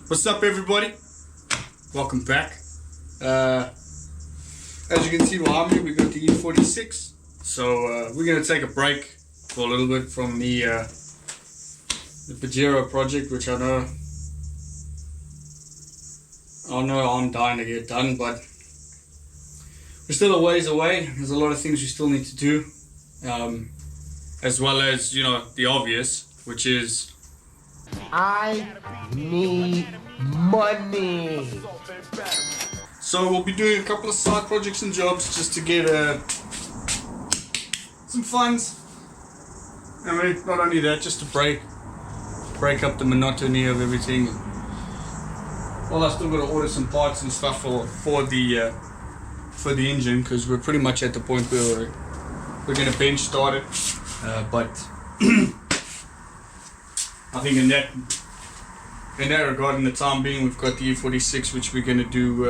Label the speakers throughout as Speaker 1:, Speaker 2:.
Speaker 1: What's up, everybody? Welcome back. As you can see behind me, we got the E46. So we're gonna take a break for a little bit from the Pajero project, which I know I'm dying to get done, but we're still a ways away. There's a lot of things we still need to do, as well as the obvious, which is
Speaker 2: I need money.
Speaker 1: so we'll be doing a couple of side projects and jobs just to get some funds. I mean, not only that, just to break up the monotony of everything. Well, I still got to order some parts and stuff for the engine, because we're pretty much at the point where we're gonna bench start it. But I think in that regard, in the time being, we've got the E46, which we're gonna do.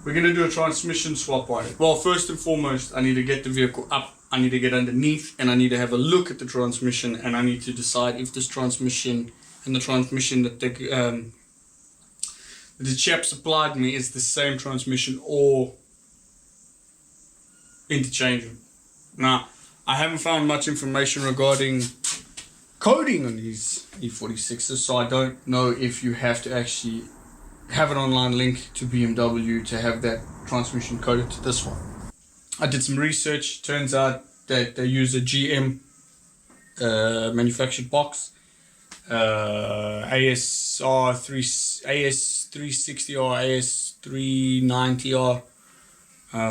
Speaker 1: We're gonna do a transmission swap on it. Well, first and foremost, I need to get the vehicle up. I need to get underneath, and I need to have a look at the transmission, and I need to decide if this transmission and the transmission that the chap supplied me is the same transmission or interchangeable. Now, I haven't found much information regarding coding on these E46s, so I don't know if you have to actually have an online link to BMW to have that transmission coded to this one. I did some research. Turns out that they use a GM manufactured box, AS360 or AS390R.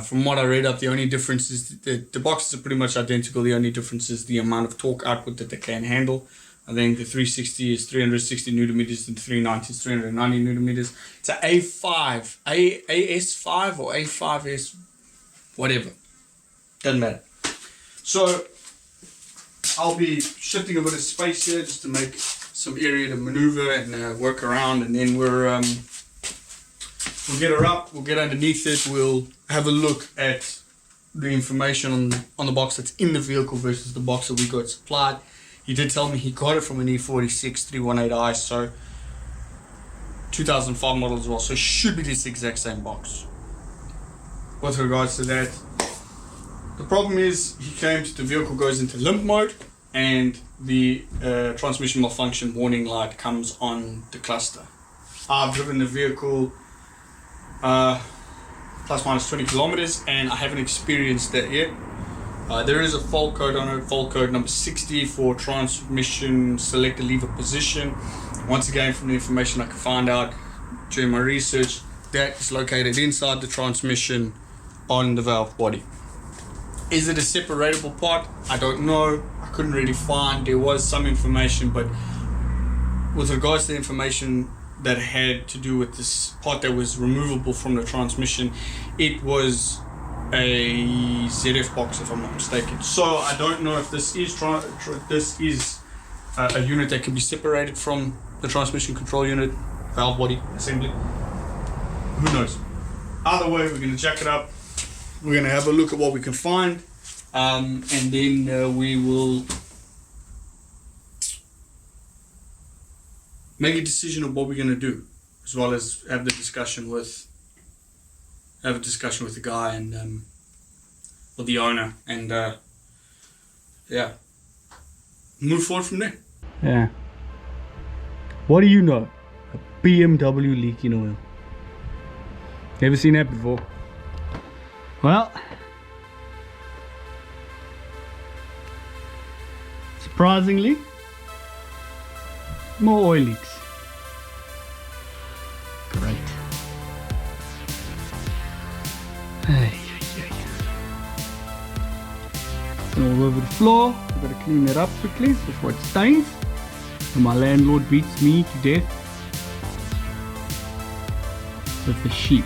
Speaker 1: From what I read up, the only difference is the boxes are pretty much identical. The only difference is the amount of torque output that they can handle. I think the 360 is 360 newton meters and the 390 is 390 newton meters. It's an AS5 or A5S, whatever. Doesn't matter. So I'll be shifting a bit of space here just to make some area to maneuver and work around, and then we'll get her up, we'll get underneath it, we'll have a look at the information on the box that's in the vehicle versus the box that we got supplied. He did tell me he got it from an E46 318i, so 2005 model as well, so it should be this exact same box. With regards to that, the problem is he claims the vehicle goes into limp mode and the transmission malfunction warning light comes on the cluster. I've driven the vehicle plus minus 20 kilometers and I haven't experienced that yet. There is a fault code on it, fault code number 60 for transmission selector lever position. Once again, from the information I could find out during my research, that is located inside the transmission on the valve body. Is it a separatable part? I don't know. I couldn't really find. There was some information, but with regards to the information that had to do with this part that was removable from the transmission, it was a ZF box, if I'm not mistaken. So I don't know if this is a unit that can be separated from the transmission control unit, valve body assembly. Who knows? Either way, we're going to jack it up. We're going to have a look at what we can find, and then we will make a decision of what we're going to do, as well as have a discussion with the guy and or the owner, and move forward from there.
Speaker 3: Yeah. What do you know? A BMW leaking oil. Never seen that before. Well, surprisingly, more oil leaks. Great. All over the floor. I've got to clean it up quickly before it stains. And my landlord beats me to death with the sheep.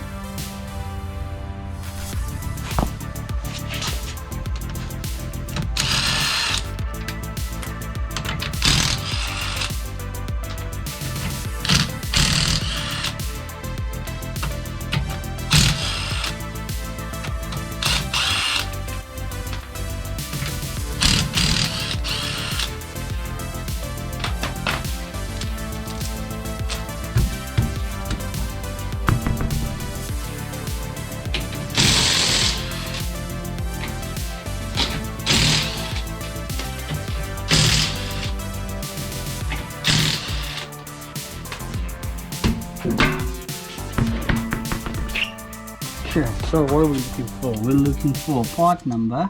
Speaker 3: Okay, so what are we looking for? We're looking for part number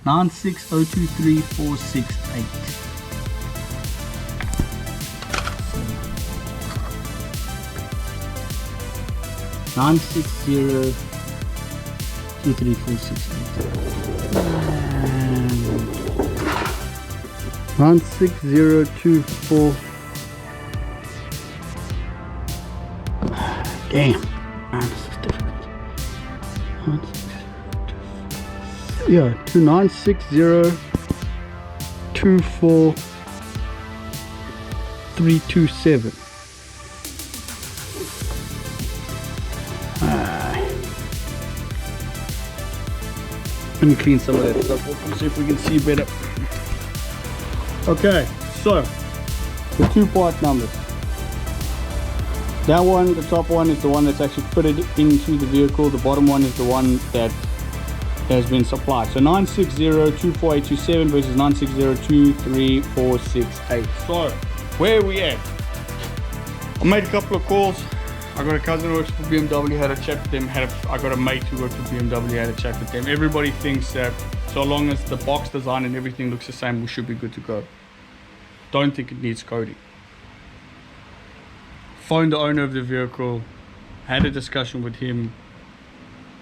Speaker 3: 960234668. 96024. Damn. This is difficult. Yeah, 296024327. Let me clean some of that stuff off and see if we can see better. Okay, so the 2 part numbers. That one, the top one, is the one that's actually fitted into the vehicle. The bottom one is the one that has been supplied. So 9602487 versus 960234668. So where are we at? I made a couple of calls. I got a cousin who works for BMW, had a chat with them. I got a mate who works for BMW, had a chat with them. Everybody thinks that so long as the box design and everything looks the same, we should be good to go. Don't think it needs coding. Phoned the owner of the vehicle, had a discussion with him.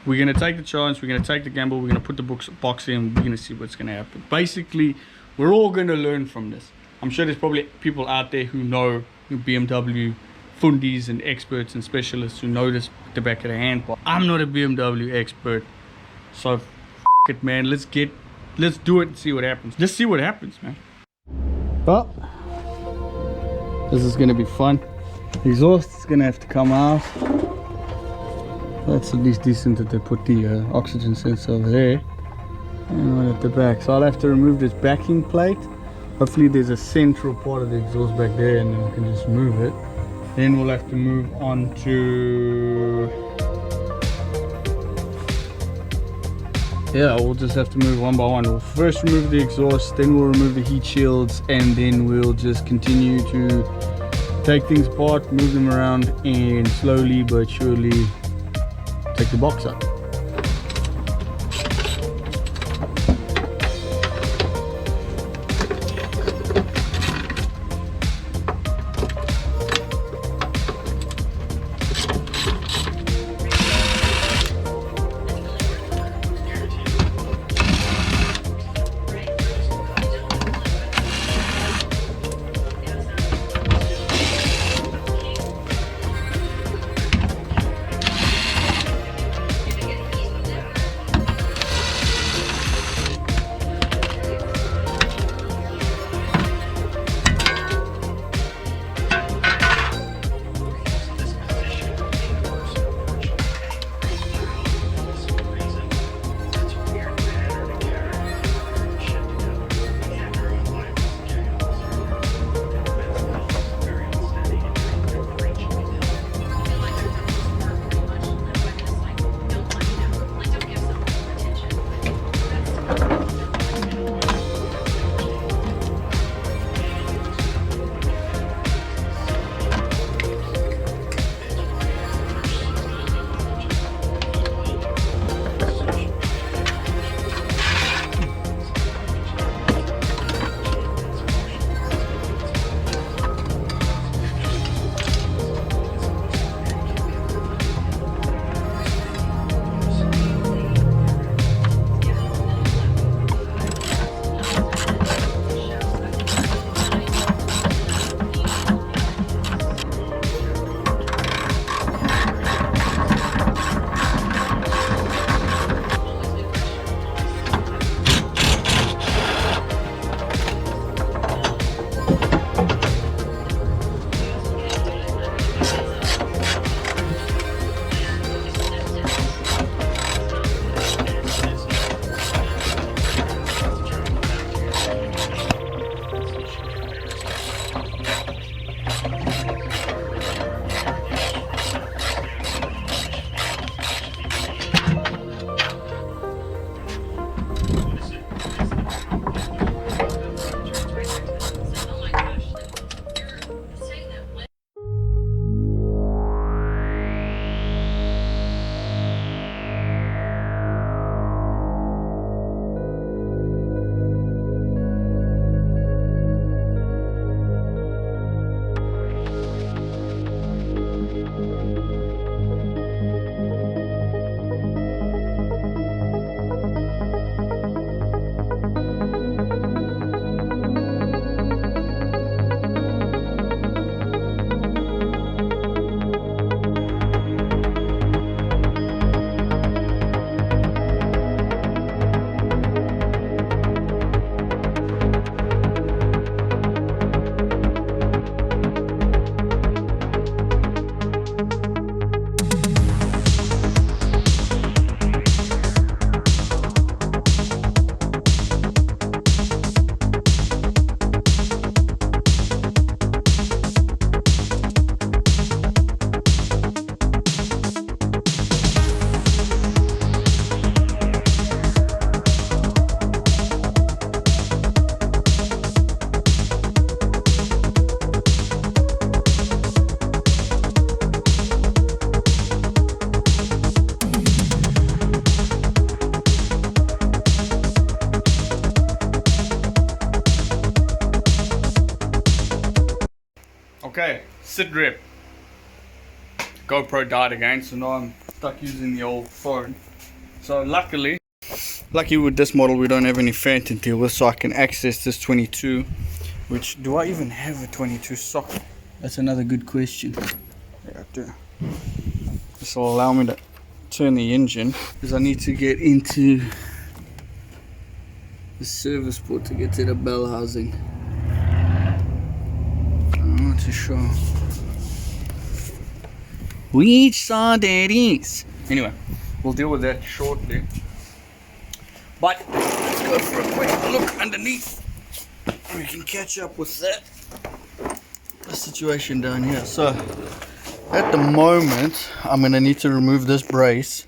Speaker 3: We're going to take the chance, we're going to take the gamble, we're going to put the box in, we're going to see what's going to happen. Basically, we're all going to learn from this. I'm sure there's probably people out there who know BMW fundies and experts and specialists who know this at the back of the hand. But I'm not a BMW expert, so f it, man. Let's do it and see what happens. Just see what happens, man. Well, this is going to be fun. Exhaust is going to have to come out. That's at least decent that they put the oxygen sensor over there and one at the back. So I'll have to remove this backing plate. Hopefully there's a central part of the exhaust back there and then we can just move it. Then we'll have to move on to... Yeah, we'll just have to move one by one. We'll first remove the exhaust, then we'll remove the heat shields, and then we'll just continue to take things apart, move them around, and slowly but surely take the box up. Okay, sit rep. GoPro died again, so now I'm stuck using the old phone. So lucky with this model we don't have any fan to deal with, so I can access this 22. Which, do I even have a 22 socket? That's another good question. Yeah, I do. This will allow me to turn the engine, because I need to get into the service port to get to the bell housing. I'm not too sure which side that is. Anyway, we'll deal with that shortly. But let's go for a quick look underneath. We can catch up with the situation down here. So at the moment I'm going to need to remove this brace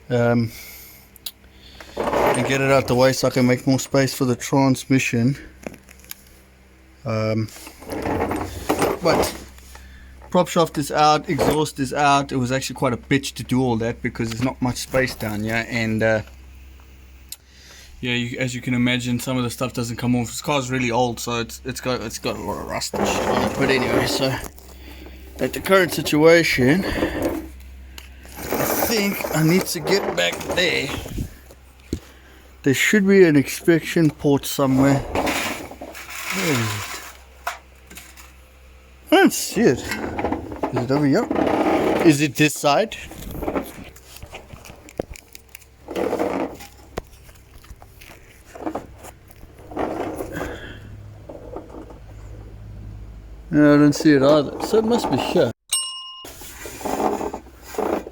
Speaker 3: and get it out the way so I can make more space for the transmission. But prop shaft is out, exhaust is out. It was actually quite a bitch to do all that because there's not much space down here, and yeah, as you can imagine, some of the stuff doesn't come off. This car's really old, so it's got a lot of rust and shit on it. But anyway, so at the current situation, I think I need to get back there. There should be an inspection port somewhere. Where is it? I don't see it. Is it over here? Is it this side? No, I don't see it either. So it must be here.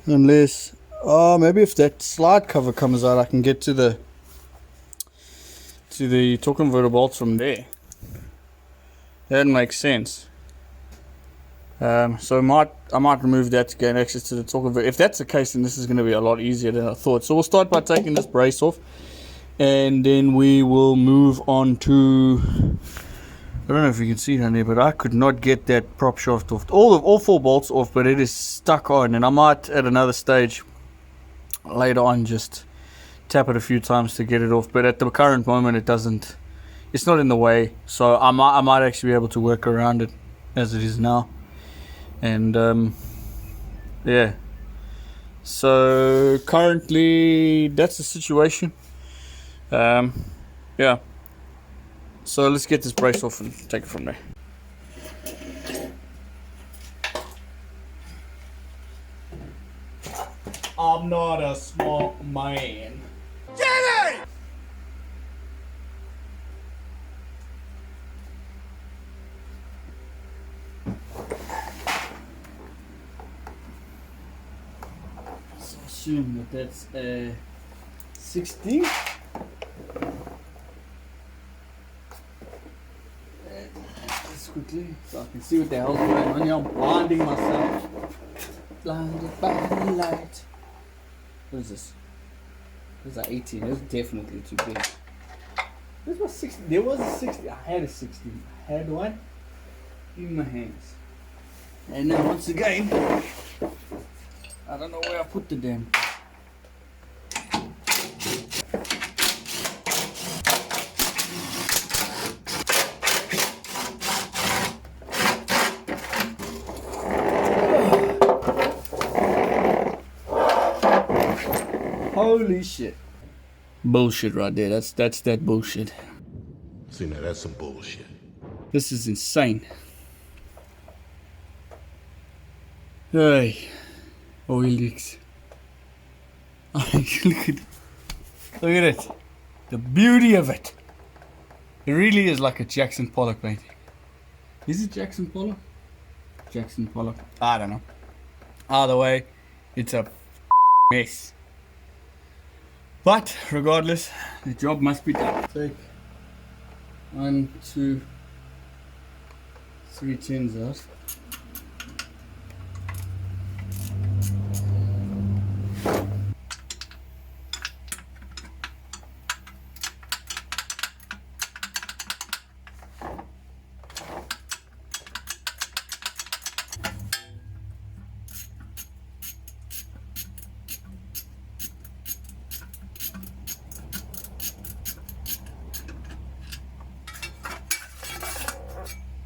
Speaker 3: Unless, oh, maybe if that slide cover comes out, I can get to the torque converter bolts from there. That makes sense. So I might remove that to gain access to the torque converter. If that's the case, then this is going to be a lot easier than I thought. So we'll start by taking this brace off, and then we will move on to, I don't know if you can see it on there, but I could not get that prop shaft off. All 4 bolts off, but it is stuck on, and I might at another stage later on just tap it a few times to get it off. But at the current moment, it's not in the way, so I might actually be able to work around it as it is now. And yeah, so currently that's the situation. Yeah, so let's get this brace off and take it from there. I'm not a smart man. Get it! So assume that's a 16. Just quickly, so I can see what the hell's going on here. I'm blinding myself. Blinded by the light. What is this? This is an 18. It's definitely too big. This was 60. There was a 60. I had a 60. I had one in my hands. And then once again, I don't know where I put the damn. Holy shit. Bullshit right there. That's that bullshit.
Speaker 4: See, now that's some bullshit.
Speaker 3: This is insane. Hey. Oil leaks. Look at it. The beauty of it. It really is like a Jackson Pollock painting. Is it Jackson Pollock? Jackson Pollock. I don't know. Either way, it's a mess. But regardless, the job must be done. Take 1, 2, 3 tins out.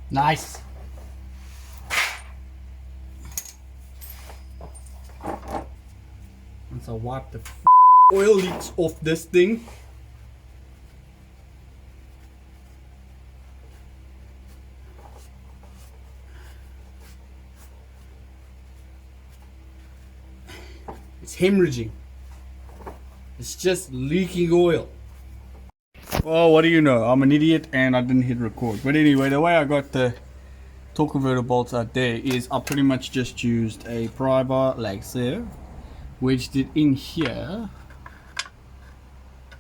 Speaker 3: Nice. once I wipe the oil leaks off this thing. It's hemorrhaging. It's just leaking oil. Well, what do you know? I'm an idiot and I didn't hit record. But anyway, the way I got the torque converter bolts out there is I pretty much just used a pry bar like so, wedged it in here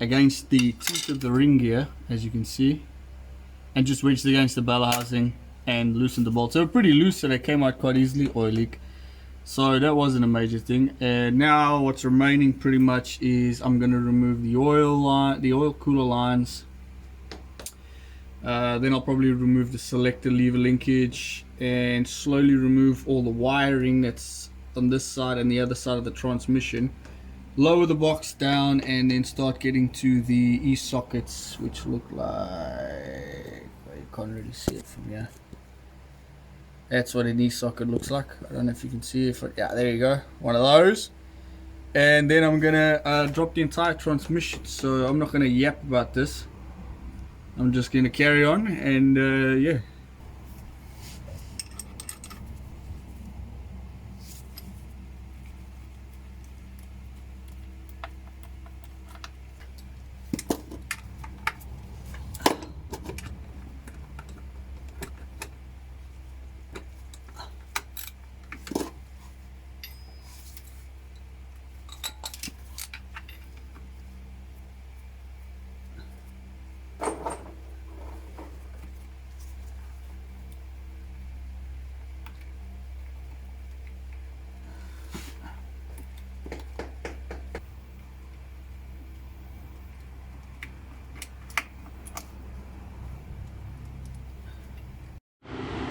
Speaker 3: against the teeth of the ring gear, as you can see, and just wedged it against the bell housing and loosened the bolts. They were pretty loose, so they came out quite easily. Oil leak. So that wasn't a major thing. And now what's remaining pretty much is I'm going to remove the oil line, the oil cooler lines. Then I'll probably remove the selector lever linkage and slowly remove all the wiring that's on this side and the other side of the transmission. Lower the box down and then start getting to the e-sockets, which look like, you can't really see it from here. That's what an e-socket looks like. I don't know if you can see it. Yeah, there you go. One of those. And then I'm gonna drop the entire transmission. So I'm not gonna yap about this. I'm just gonna carry on and yeah.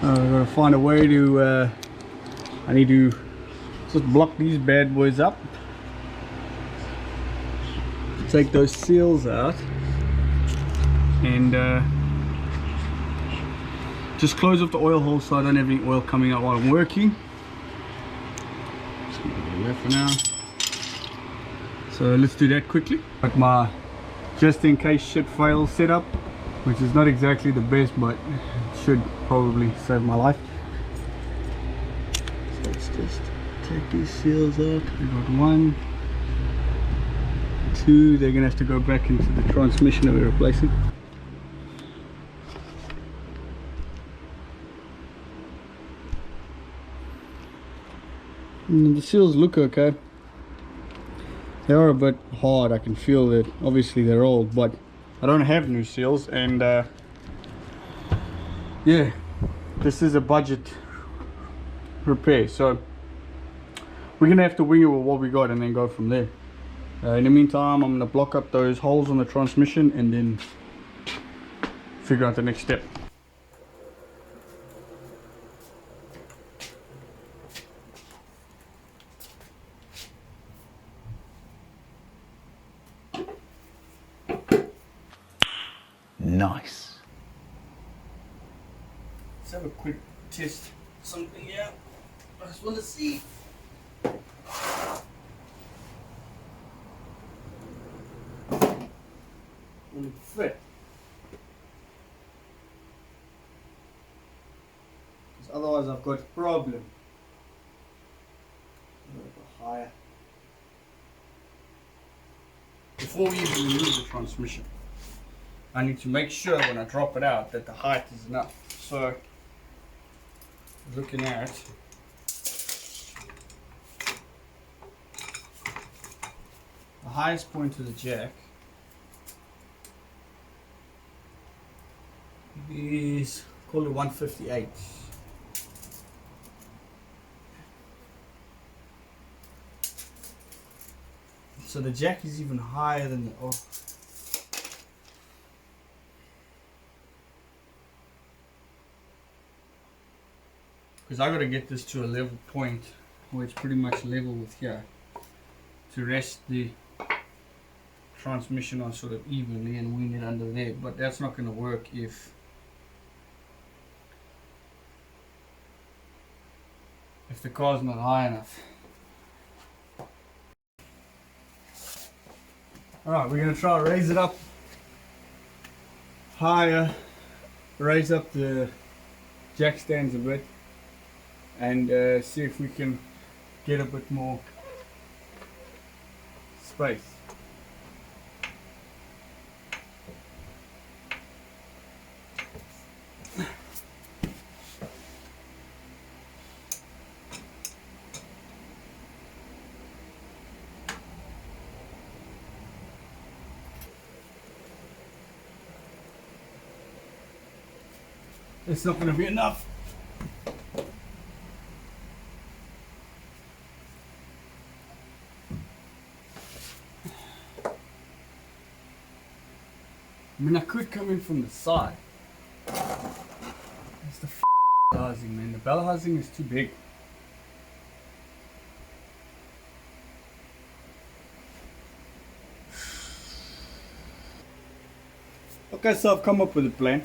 Speaker 3: I'm gonna find a way to I need to just block these bad boys up, take those seals out, and just close off the oil hole so I don't have any oil coming out while I'm working. Just gonna do that for now. So let's do that quickly. Got my just in case shit fails setup, which is not exactly the best, but should probably save my life. So let's just take these seals out. We got 1, 2. They're gonna have to go back into the transmission that we're replacing. And the seals look okay. They are a bit hard. I can feel that. Obviously they're old, but I don't have new seals, and yeah, this is a budget repair, so we're gonna have to wing it with what we got and then go from there. In the meantime, I'm gonna block up those holes on the transmission and then figure out the next step.
Speaker 2: Nice.
Speaker 3: Let's have a quick test something out. I just want to see. Will it fit? Because otherwise I've got a problem. A little bit higher. Before we even remove the transmission, I need to make sure when I drop it out that the height is enough. So, looking at the highest point of the jack is, call it 158. So the jack is even higher than the, oh. Because I got to get this to a level point where it's pretty much level with here to rest the transmission on sort of evenly and wing it under there, but that's not going to work if the car's not high enough. Alright, we're going to try to raise it up higher, raise up the jack stands a bit, and see if we can get a bit more space. It's not going to be enough. I mean, I could come in from the side. It's the housing, man. The bell housing is too big. Okay, so I've come up with a plan.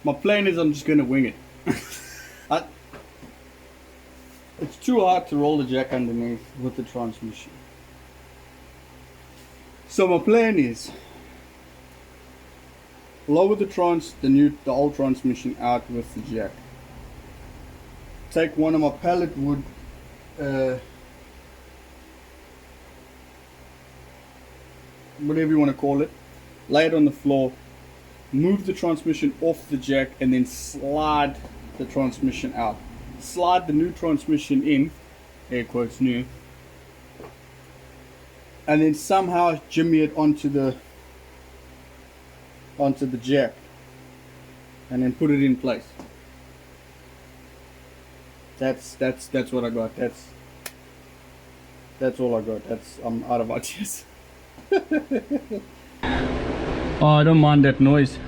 Speaker 3: My plan is I'm just going to wing it. It's too hard to roll the jack underneath with the transmission. So my plan is lower the old transmission out with the jack. Take one of my pallet wood whatever you want to call it, lay it on the floor, move the transmission off the jack, and then slide the transmission out. Slide the new transmission in, air quotes new, and then somehow jimmy it onto the jack, and then put it in place. That's what I got. That's all I got. I'm out of ideas. Oh, I don't mind that noise.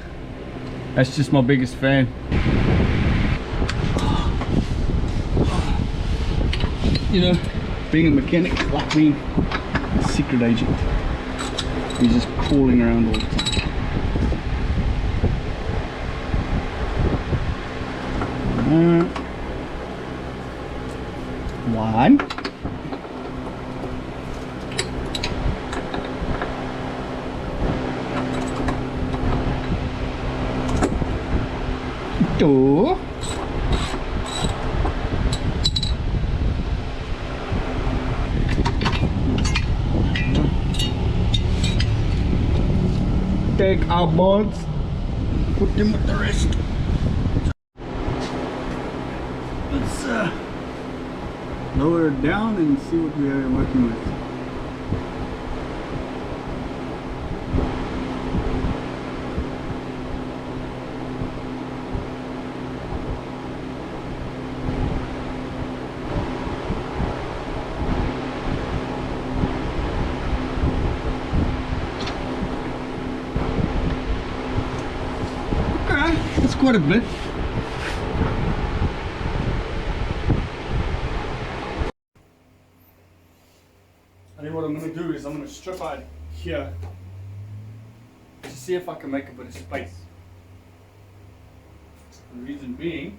Speaker 3: That's just my biggest fan. You know, being a mechanic is like being a secret agent. You're just crawling around all the time. One. Two. Take our bolts, put them with the rest. Let's lower it down and see what we are working with. That's quite a bit. I think what I'm going to do is I'm going to strip out here to see if I can make a bit of space. The reason being,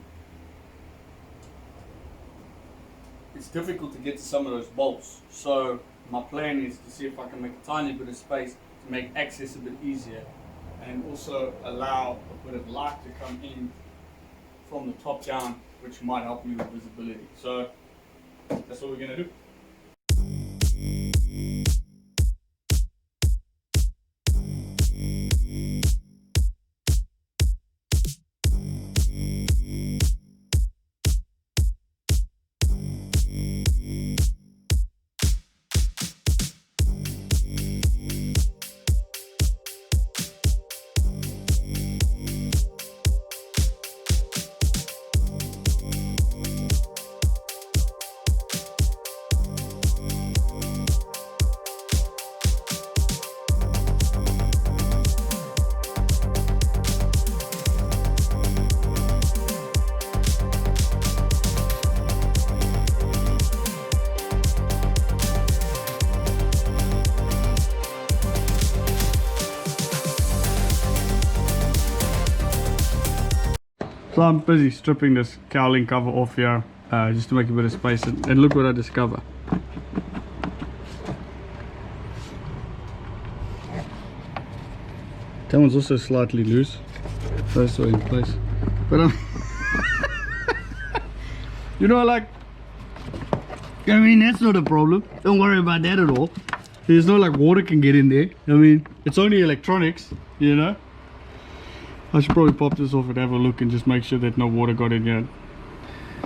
Speaker 3: it's difficult to get to some of those bolts. So my plan is to see if I can make a tiny bit of space to make access a bit easier, and also allow a bit of light to come in from the top down, which might help me with visibility. So that's what we're going to do. So I'm busy stripping this cowling cover off here just to make a bit of space, and look what I discover. That one's also slightly loose. Those are in place. But you know, like, I mean, that's not a problem. Don't worry about that at all. There's no like water can get in there. I mean, it's only electronics, you know. I should probably pop this off and have a look and just make sure that no water got in here.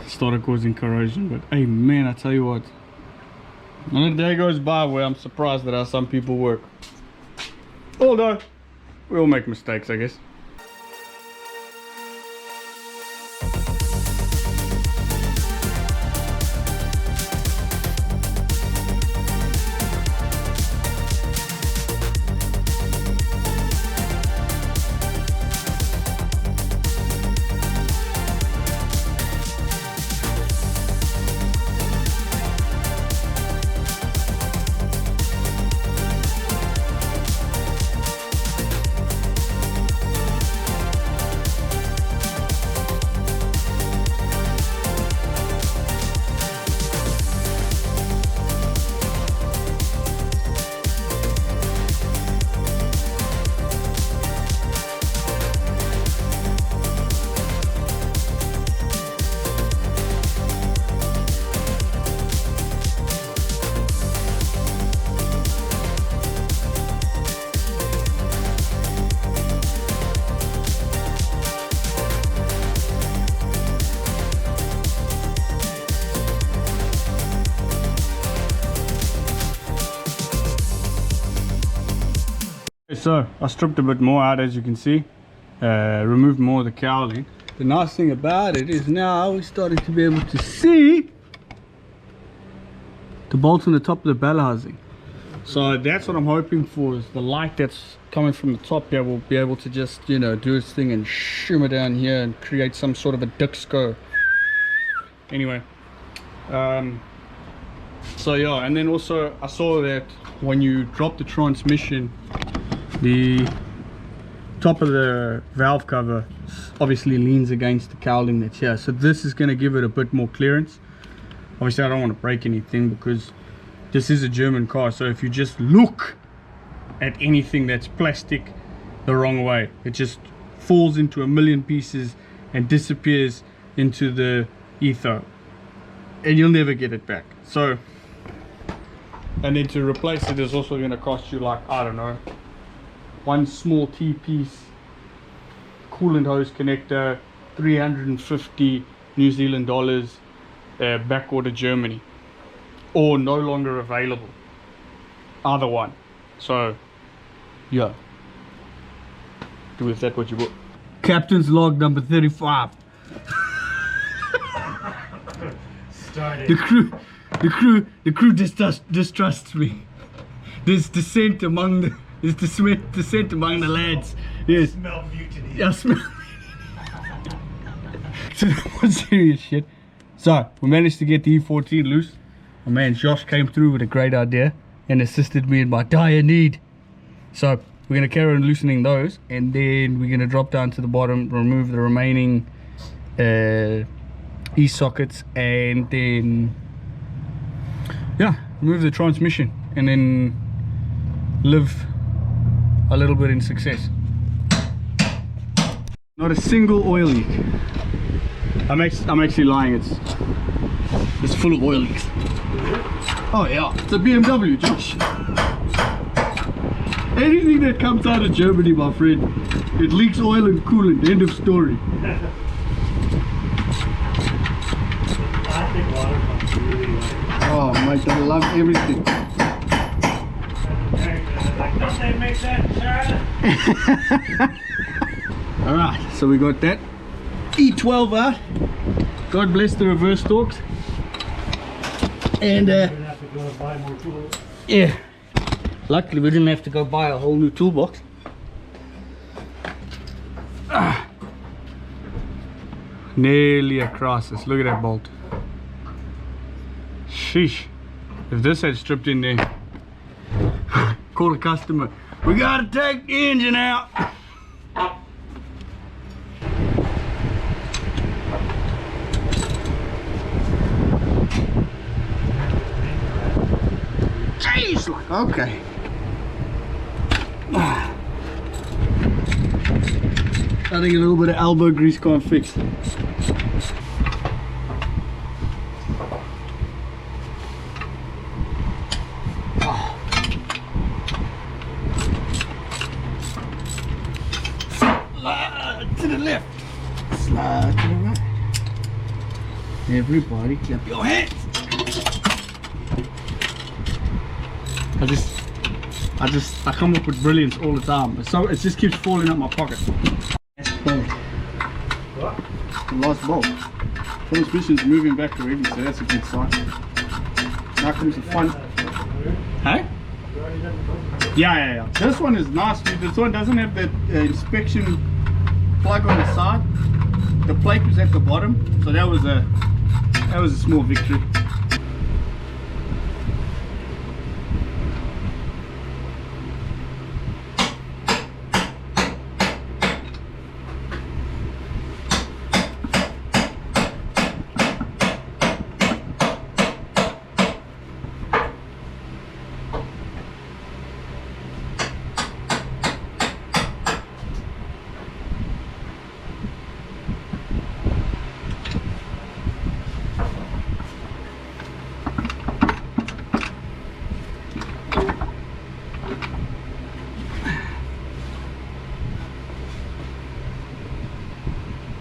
Speaker 3: Started causing corrosion. But hey man, I tell you what, not a day goes by where I'm surprised at how some people work. Although we all make mistakes, I guess. So I stripped a bit more out, as you can see, removed more of the cowling. The nice thing about it is now we're starting to be able to see the bolts on the top of the bell housing. So that's what I'm hoping for, is the light that's coming from the top here will be able to just, you know, do its thing and shimmer down here and create some sort of a disco. Anyway, so yeah, and then also I saw that when you drop the transmission, the top of the valve cover obviously leans against the cowling that's here, so this is going to give it a bit more clearance. Obviously I don't want to break anything because this is a German car, so if you just look at anything that's plastic the wrong way, it just falls into a million pieces and disappears into the ether and you'll never get it back. So, and then to replace it is also going to cost you like, I don't know, one small T-piece coolant hose connector, 350 New Zealand dollars, back order Germany, or no longer available, either one. So yeah, do with that what you will. Captain's log number 35. The crew distrusts me. There's dissent among the dissent among the lads. Yes. I smell mutiny. I smell so that was serious shit. So we managed to get the E14 loose. My man Josh came through with a great idea and assisted me in my dire need. So we're going to carry on loosening those, and then we're going to drop down to the bottom, remove the remaining E-sockets, and then yeah, remove the transmission, and then live a little bit in success. Not a single oil leak. I'm actually lying. It's full of oil leaks. Oh yeah, it's a BMW, Josh. Anything that comes out of Germany, my friend, it leaks oil and coolant. End of story. Oh mate, I love everything. Don't they make that, Alright, so we got that E12 out. God bless the reverse torques. And yeah, luckily we didn't have to go buy a whole new toolbox. Nearly a crisis. Look at that bolt. Sheesh. If this had stripped in there, call the customer. We gotta take the engine out. Jeez, like, okay. I think a little bit of elbow grease can't fix it. Slide to the left, slide to the right. Everybody clap your hands. I come up with brilliance all the time. So it just keeps falling out my pocket. What? The last bolt. Transmission's moving back already, so that's a good sign. Now comes the fun. Hey? Yeah. This one is nice. This one doesn't have that inspection plug on the side. The plate was at the bottom, so that was a small victory.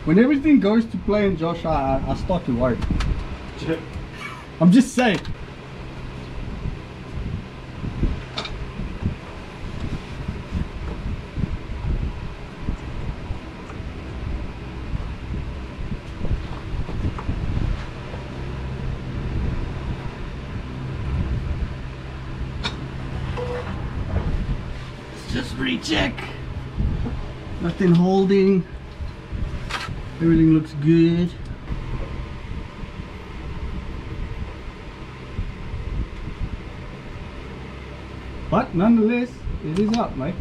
Speaker 3: When everything goes to plan, Josh, I start to worry. I'm just saying. Let's just recheck. Nothing holding. Everything looks good. But nonetheless, it is up, mate.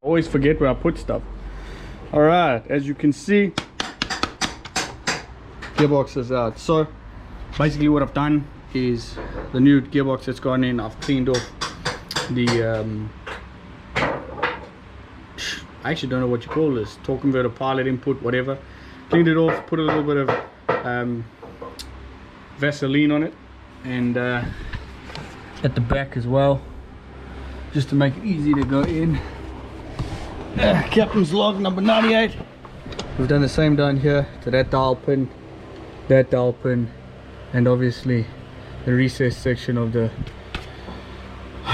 Speaker 3: Always forget where I put stuff. All right, as you can see, gearbox is out. So basically what I've done is the new gearbox that's gone in, I've cleaned off the I actually don't know what you call this, torque converter, pilot input, whatever. Cleaned it off, put a little bit of Vaseline on it, and at the back as well, just to make it easy to go in. Captain's log number 98. We've done the same down here to that dial pin, and obviously the recess section of the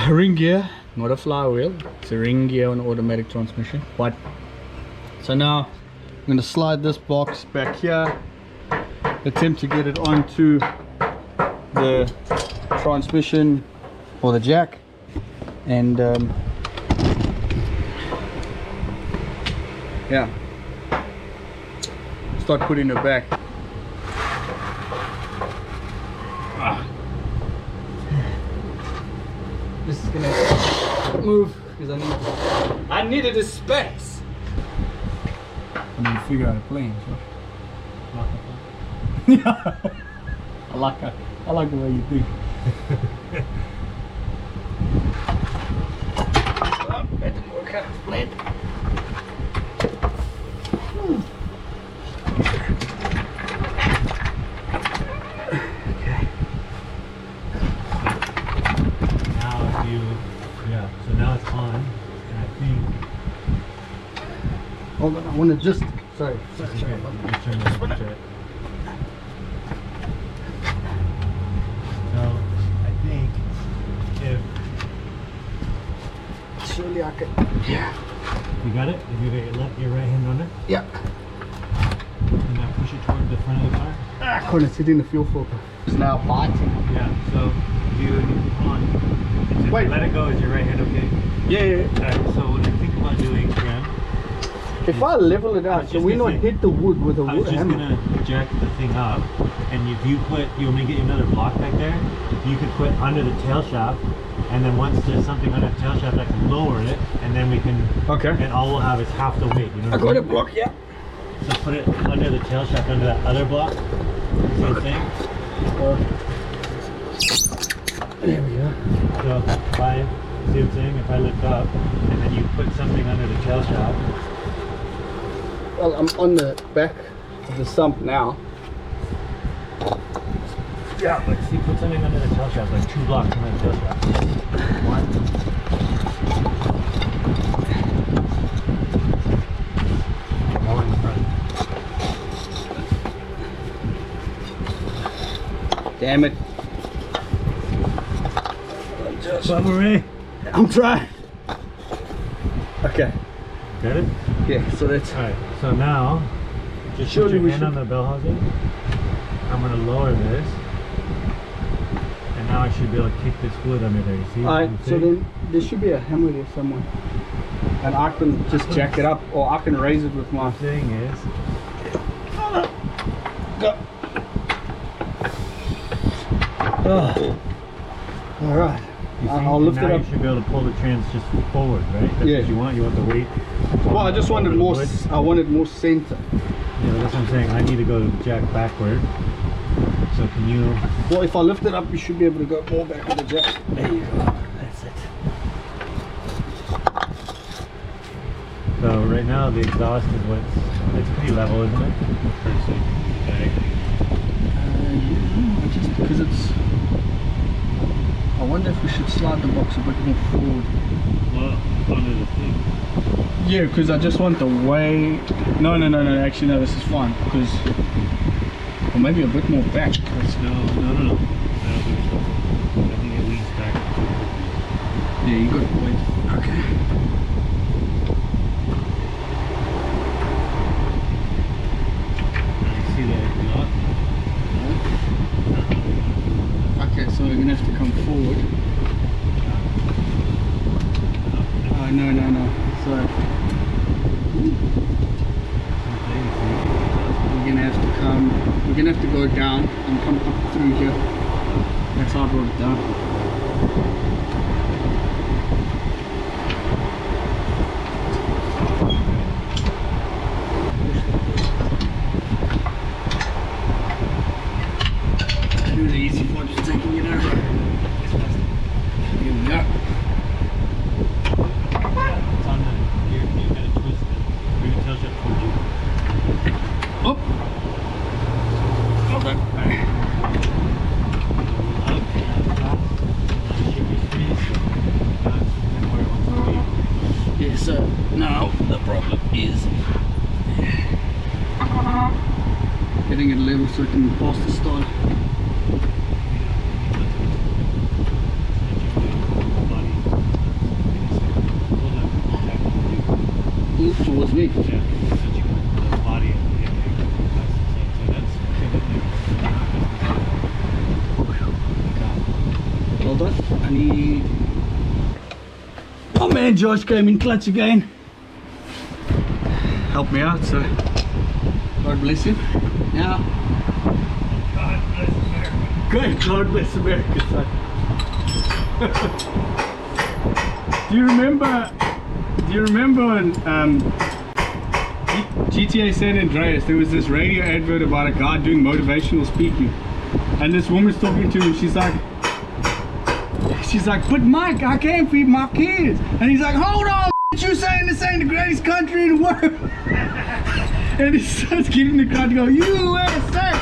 Speaker 3: ring gear. Not a flywheel, it's a ring gear on automatic transmission. But so now I'm going to slide this box back here, attempt to get it onto the transmission or the jack, and yeah, start putting it back. This is gonna move because I needed a space. I need to figure out a plane. So. Yeah, I like the way you think. Oh, that didn't work out as planned.
Speaker 5: So now it's on, and I think.
Speaker 3: Hold on, I want to just. Sorry.
Speaker 5: Just turn this on. So I think if.
Speaker 3: Surely I could. Yeah.
Speaker 5: You got it? If you got your right hand on it?
Speaker 3: Yeah.
Speaker 5: car?
Speaker 3: I couldn't sit in the fuel filter. It's now biting.
Speaker 5: Yeah, so you on.
Speaker 3: Wait.
Speaker 5: Let it go. Is your right hand okay?
Speaker 3: Yeah.
Speaker 5: Alright, so what I think about doing, Graham,
Speaker 3: If I level it
Speaker 5: I
Speaker 3: out,
Speaker 5: was
Speaker 3: so
Speaker 5: just
Speaker 3: we
Speaker 5: gonna
Speaker 3: not
Speaker 5: say-
Speaker 3: hit the wood with a
Speaker 5: I was just
Speaker 3: hammer.
Speaker 5: gonna jack the thing up, and if you want me to get you another block back there, you could put under the tail shaft, and then once there's something under the tail shaft, I can lower it, and then we can.
Speaker 3: Okay.
Speaker 5: And all we'll have is half the weight. You know.
Speaker 3: I got a block, yeah.
Speaker 5: So put it under the tail shaft, under that other block. Same thing.
Speaker 3: There we go.
Speaker 5: So if I see what I'm saying, if I lift up, and then you put something under the tail shaft.
Speaker 3: Well, I'm on the back of the sump now.
Speaker 5: Yeah, but see, put something under the tail shaft, like 2 blocks under the tail shaft. 1. More in front.
Speaker 3: Damn it.
Speaker 5: Bubba Ray.
Speaker 3: I'm trying. Okay.
Speaker 5: Got it?
Speaker 3: Yeah, so that's
Speaker 5: Alright, so now, just
Speaker 3: Surely
Speaker 5: put your
Speaker 3: we
Speaker 5: hand
Speaker 3: should-
Speaker 5: on the bell housing. I'm going to lower this. And now I should be able to kick this wood under there, you see?
Speaker 3: alright,
Speaker 5: You
Speaker 3: so
Speaker 5: see?
Speaker 3: then there should be a hammer there somewhere. And I can just jack it up, or I can raise it with my
Speaker 5: thing is,
Speaker 3: go. Oh. Alright.
Speaker 5: you see,
Speaker 3: I'll lift
Speaker 5: now
Speaker 3: it up.
Speaker 5: you should be able to pull the trans just forward, right? That's
Speaker 3: Yeah.
Speaker 5: what you want. You want the weight.
Speaker 3: Well, I just wanted
Speaker 5: over the
Speaker 3: more.
Speaker 5: wood.
Speaker 3: I wanted more center.
Speaker 5: Yeah, but that's what I'm saying. I need to go to jack backward. So can you?
Speaker 3: Well, if I lift it up, you should be able to go more back with the jack. There you go. That's it.
Speaker 5: So right now the exhaust is it's pretty level, isn't it?
Speaker 3: Yeah, just because it's. I wonder if we should slide the box a bit more forward.
Speaker 5: Well, under the thing.
Speaker 3: Yeah, because I just want the way. No. Actually, no. This is fine because, or maybe a bit more back.
Speaker 5: No. I don't think so. I think it leans back.
Speaker 3: Yeah, you got to wait. Okay.
Speaker 5: You see the exhaust?
Speaker 3: Okay, so we're gonna have to come forward. No. So we're gonna have to come. We're gonna have to go down and come up through here. That's how I brought it down. Do the easy part, just taking it out. Here we go.
Speaker 5: Yeah, it's on the. You gotta twist it. Bring the tail shaft towards you.
Speaker 3: Up. Okay.
Speaker 5: Up. Shake your face. And where it wants to be.
Speaker 3: Yeah, so now the problem is getting it level so it can pass the start. Pull towards me. Well done. I need. Oh man, Josh came in clutch again. Help me out, so God bless him. Now, good, God bless America. Son. Do you remember when GTA San Andreas, there was this radio advert about a guy doing motivational speaking, and this woman's talking to him. She's like, but Mike, I can't feed my kids. And he's like, hold on, you saying this ain't the greatest country in the world? And he starts getting the crowd to go, USA!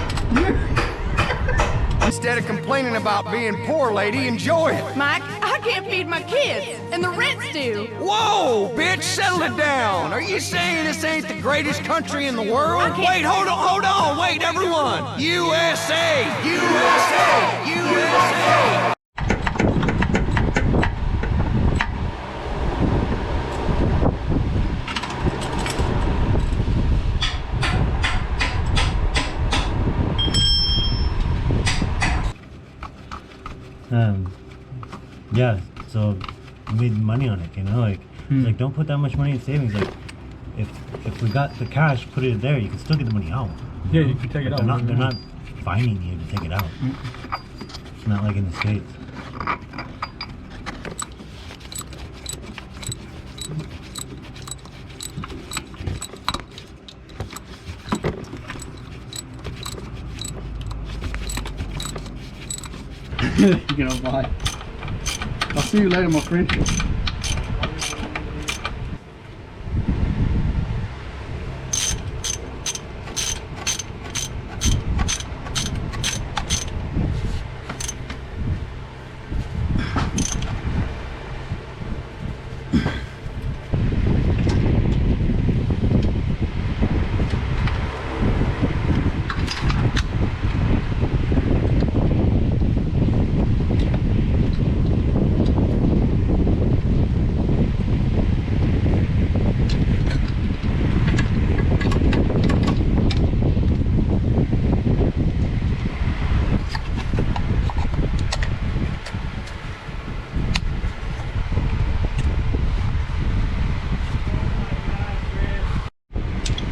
Speaker 6: Instead of complaining about being poor, lady, enjoy it.
Speaker 7: Mike, I can't feed my kids, and the rents do.
Speaker 6: Whoa, bitch, settle it down. Are you saying this ain't the greatest country in the world?
Speaker 7: I can't-
Speaker 6: Wait, hold on, wait, everyone. USA, USA, USA.
Speaker 5: Yeah, so we made money on it, you know, like it's like don't put that much money in savings. Like if we got the cash, put it there, you can still get the money out.
Speaker 3: Yeah, you can take it out.
Speaker 5: They're not fining you to take it out. It's not like in the States.
Speaker 3: You're gonna buy. I'll see you later, my friend.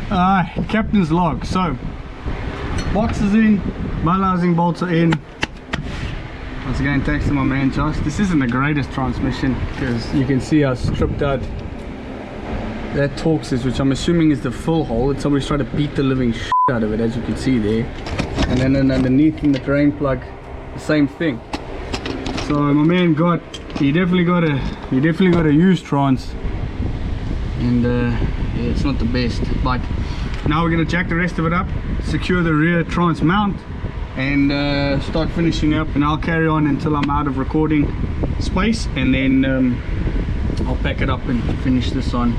Speaker 3: Alright, captain's log. So, box is in, bell housing bolts are in. Once again, thanks to my man Josh. This isn't the greatest transmission because you can see how stripped out that Torx is, which I'm assuming is the full hole. It's somebody's trying to beat the living shit out of it, as you can see there. And then underneath in the drain plug, the same thing. So my man he definitely got a used trans, and yeah, it's not the best. But now we're gonna jack the rest of it up, secure the rear trans mount, and start finishing up. And I'll carry on until I'm out of recording space, and then I'll pack it up and finish this on,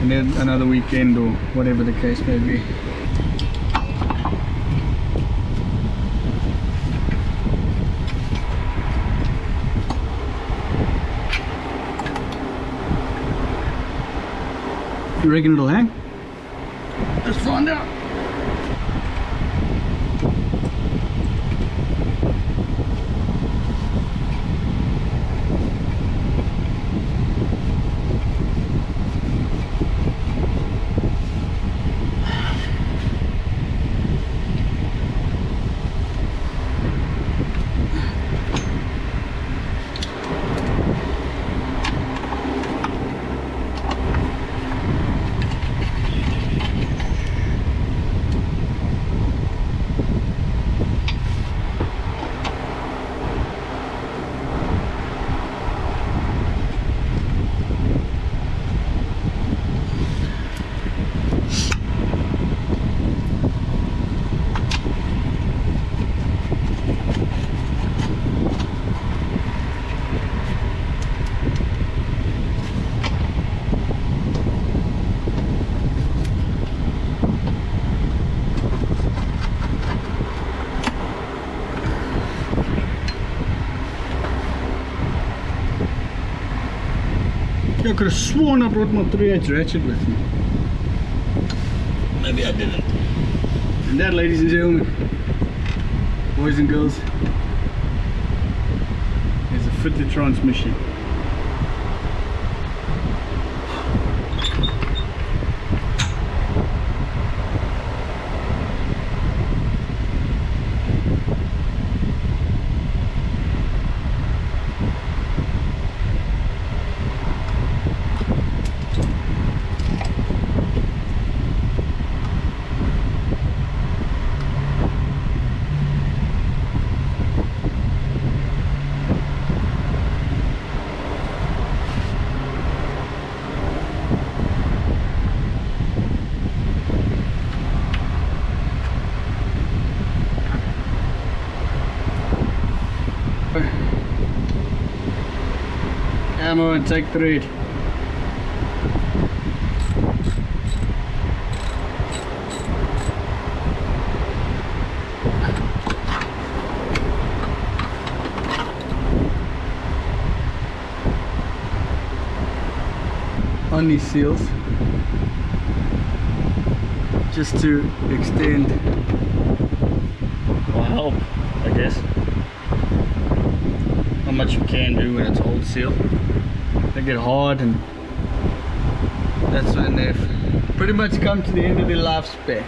Speaker 3: and then another weekend or whatever the case may be. You reckon it'll hang? Let's find out. I could have sworn I brought my 3/8 ratchet with me. Maybe I didn't. And that, ladies and gentlemen, boys and girls, is a fitted transmission. Ammo and take the read. On these seals, just to extend or help, I guess. much you can do when it's old seal. They get hard, and that's when they've pretty much come to the end of their lifespan.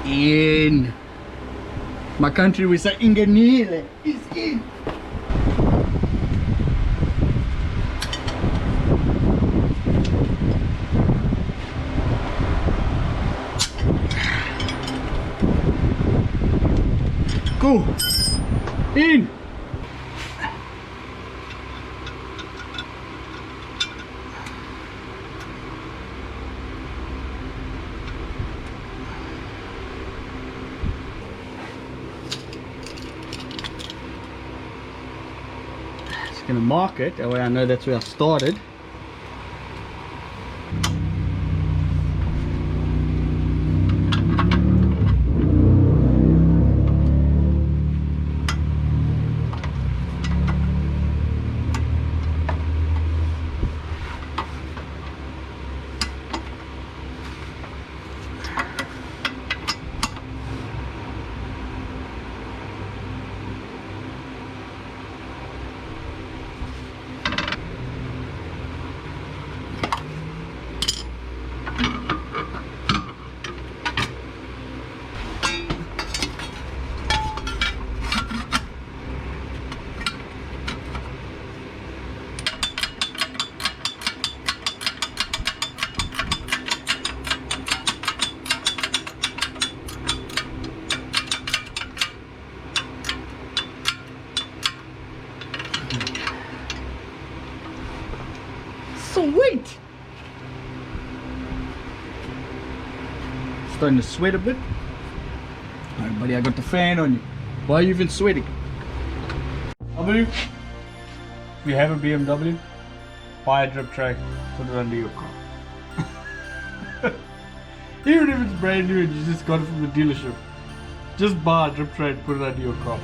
Speaker 3: In my country we say inganile is in. Go in. Just gonna mark it, that way I know that's where I started. Sweet! Starting to sweat a bit. Alright buddy, I got the fan on you. Why are you even sweating? W, if you have a BMW, buy a drip tray, put it under your car. Even if it's brand new and you just got it from the dealership, just buy a drip tray and put it under your car.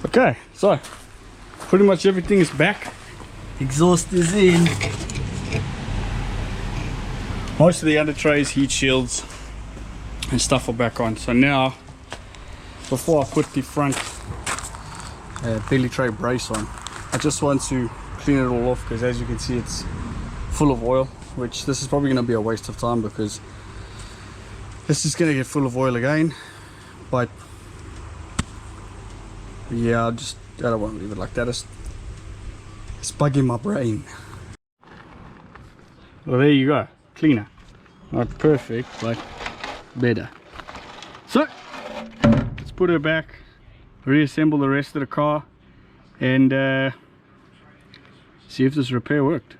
Speaker 3: Okay, so pretty much everything is back. Exhaust is in. Most of the under trays, heat shields and stuff are back on. So now, before I put the front belly tray brace on, I just want to clean it all off, because as you can see it's full of oil, which this is probably going to be a waste of time because this is going to get full of oil again. But yeah, I don't want to leave it like that. It's bugging my brain. Well, there you go, cleaner. Not perfect, but better. So let's put her back, reassemble the rest of the car, and see if this repair worked.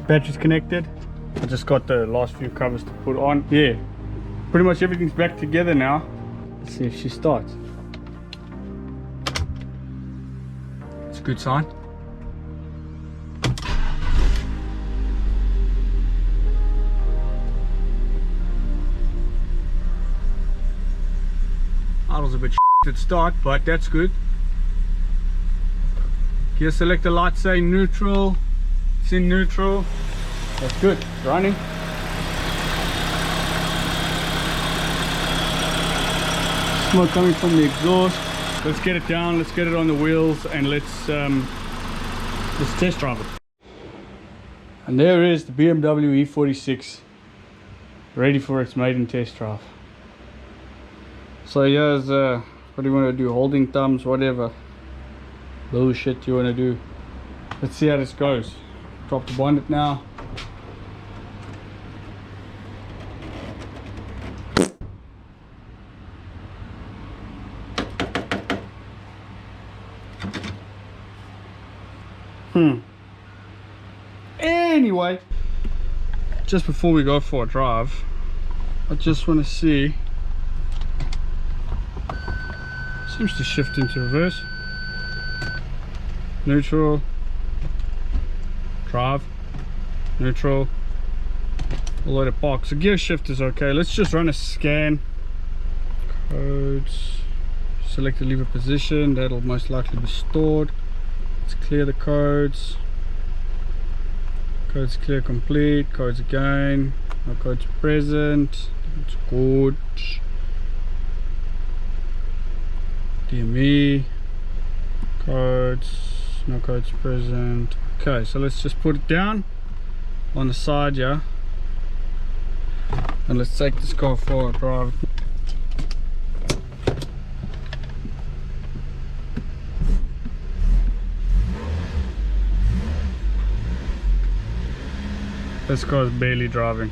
Speaker 3: Battery's connected. I just got the last few covers to put on. Yeah, pretty much everything's back together now. Let's see if she starts. It's a good sign. Idle's a bit at start, but that's good. Gear selector light say neutral. It's in neutral. That's good. It's running. Smoke coming from the exhaust. Let's get it down. Let's get it on the wheels, and let's test drive it. And there is the BMW E46 ready for its maiden test drive. So here's what do you want to do? Holding thumbs, whatever bullshit you want to do. Let's see how this goes. Drop the bonnet now. just before we go for a drive, I just want to see. Seems to shift into reverse, neutral, drive, neutral, all the way to park. So gear shift is okay. Let's just run a scan. Codes, select the lever position, that'll most likely be stored. Let's clear the codes. Codes clear complete, codes again, no codes present, it's good. DME, codes, no codes present. Okay, so let's just put it down on the side, yeah, and let's take this car for a drive. This car is barely driving.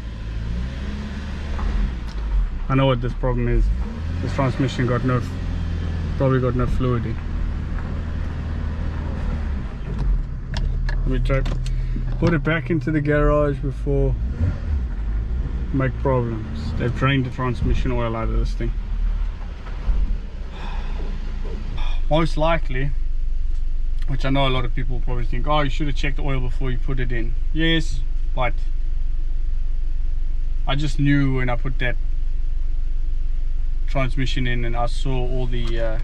Speaker 3: I know what this problem is. This transmission probably got no fluid in. Let me try put it back into the garage before make problems. They've drained the transmission oil out of this thing. Most likely, which I know a lot of people will probably think, oh, you should have checked the oil before you put it in. Yes, but I just knew when I put that transmission in and I saw all the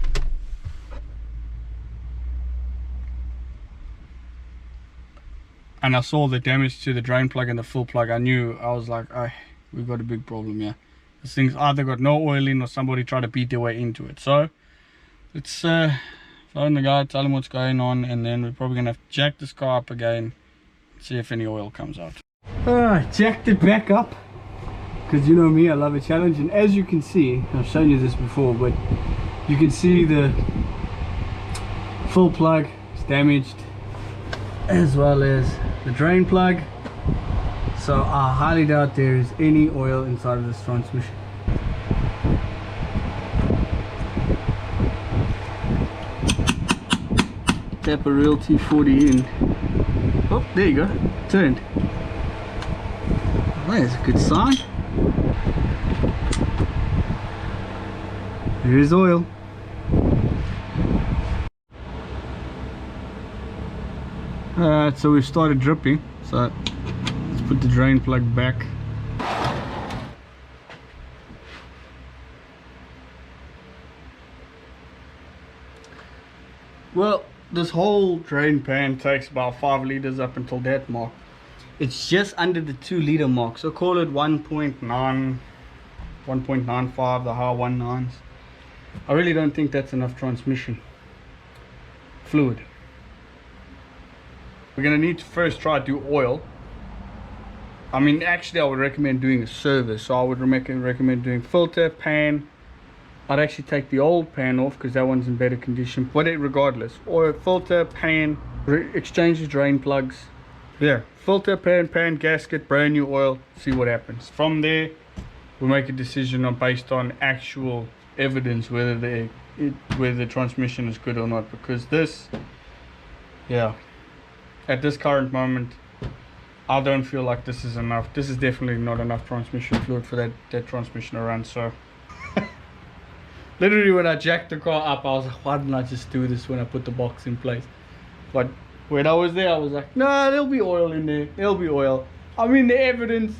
Speaker 3: damage to the drain plug and the fill plug. I knew, I was like, oh, we've got a big problem here. This thing's either got no oil in or somebody tried to beat their way into it. So let's phone the guy, tell him what's going on, and then we're probably gonna have to jack this car up again, see if any oil comes out. Jacked it back up, because you know me, I love a challenge. And as you can see, I've shown you this before, but you can see the fill plug is damaged, as well as the drain plug. So I highly doubt there is any oil inside of this transmission. Tap a real T40 in. Oh, there you go, turned. That's a good sign. There is oil. Alright, so we've started dripping. So let's put the drain plug back. Well, this whole drain pan takes about 5 liters up until that mark. It's just under the 2 liter mark, so call it 1.9, 1.95, the high 19s. I really don't think that's enough transmission fluid. We're gonna need to first try to do oil. I mean, actually I would recommend doing a service, so I would recommend doing filter, pan. I'd actually take the old pan off because that one's in better condition, but regardless, oil, filter, pan, exchange the drain plugs. Yeah, filter, pan, gasket, brand new oil, see what happens. From there, we'll make a decision based on actual evidence whether the transmission is good or not, because this, yeah, at this current moment, I don't feel like this is enough. This is definitely not enough transmission fluid for that transmission to run. So literally when I jacked the car up, I was like, why didn't I just do this when I put the box in place? But when I was there, I was like, nah, there'll be oil in there, there'll be oil. I mean, the evidence,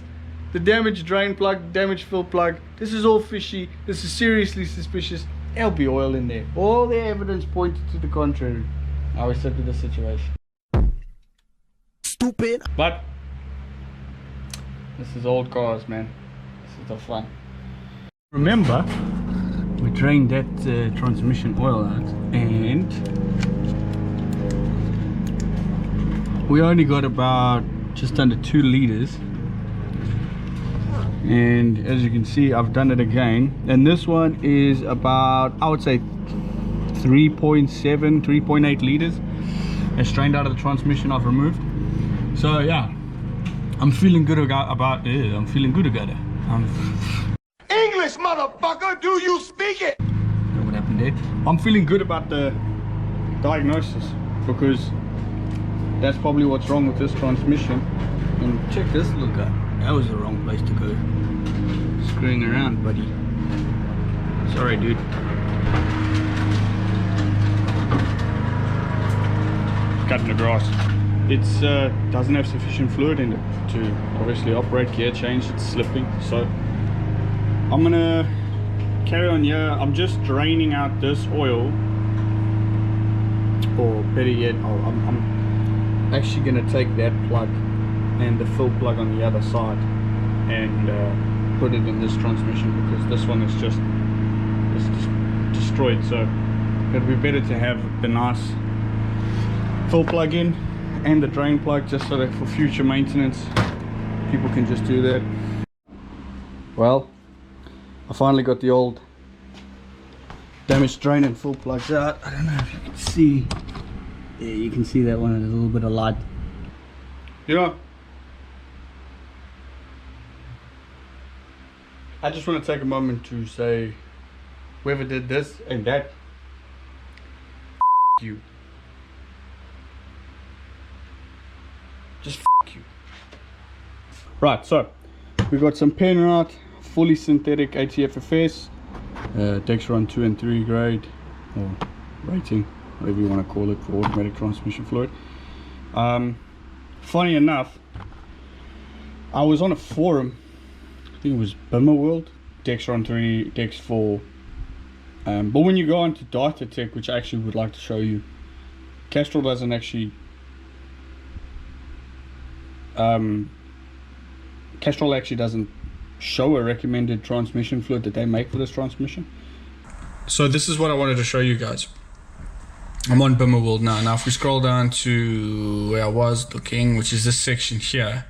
Speaker 3: the damaged drain plug, damaged fill plug, this is all fishy, this is seriously suspicious, there'll be oil in there. All the evidence pointed to the contrary. I was set to the situation.
Speaker 6: Stupid.
Speaker 3: But this is old cars, man. This is the fun. Remember, we drained that transmission oil out, and we only got about just under 2 liters. And as you can see, I've done it again, and this one is about, I would say 3.7, 3.8 liters. It's drained out of the transmission I've removed. So yeah, I'm feeling good about it. I'm feeling good about it.
Speaker 6: English, motherfucker, do you speak it?
Speaker 3: What happened there? I'm feeling good about the diagnosis, because that's probably what's wrong with this transmission. And check this little guy. That was the wrong place to go. Screwing around, buddy. Sorry, dude. Cutting the grass. It's doesn't have sufficient fluid in it to obviously operate gear change. It's slipping, so I'm gonna carry on here. I'm just draining out this oil, or better yet, I'm actually gonna take that plug and the fill plug on the other side and put it in this transmission, because this one is just destroyed. So it'd be better to have the nice fill plug in and the drain plug, just so that for future maintenance people can just do that. Well, I finally got the old damaged drain and fill plugs out. I don't know if you can see. Yeah, you can see that one. There's a little bit of light. You know, I just want to take a moment to say, whoever did this and that, you. Just you. Right, so we got some Penrite fully synthetic ATFFS, Dexron 2 and 3 grade, or rating, whatever you want to call it, for automatic transmission fluid. Funny enough, I was on a forum, I think it was Bimmer World, Dexron 3, Dex 4, but when you go onto Data Tech, which I actually would like to show you, Castrol doesn't actually Castrol actually doesn't show a recommended transmission fluid that they make for this transmission. So this is what I wanted to show you guys. I'm on Bimmer World now. Now if we scroll down to where I was looking, which is this section here,